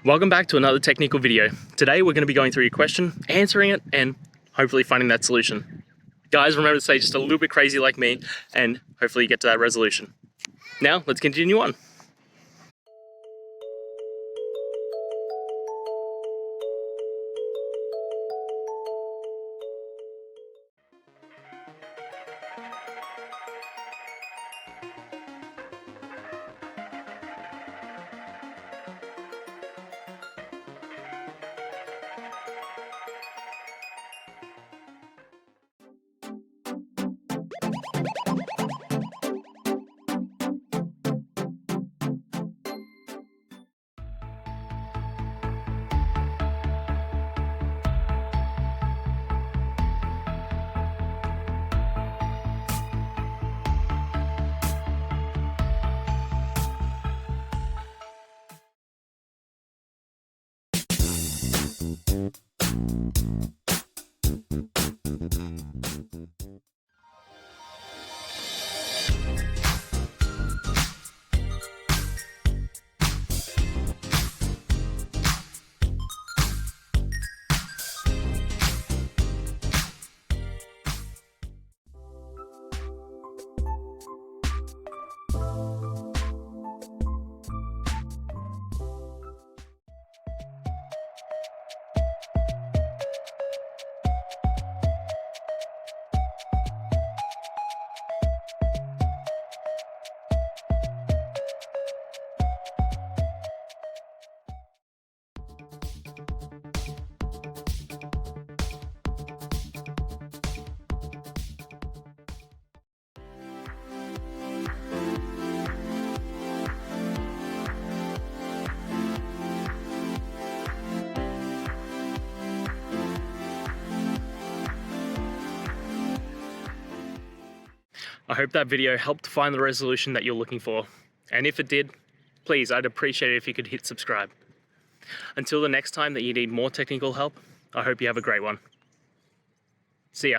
Welcome back to another technical video. Today we're going to be going through your question, answering it, and hopefully finding that solution. Guys, remember to stay just a little bit crazy like me, and hopefully you get to that resolution. Now, let's continue on. I hope that video helped find the resolution that you're looking for. And if it did, please, I'd appreciate it if you could hit subscribe. Until the next time that you need more technical help, I hope you have a great one. See ya.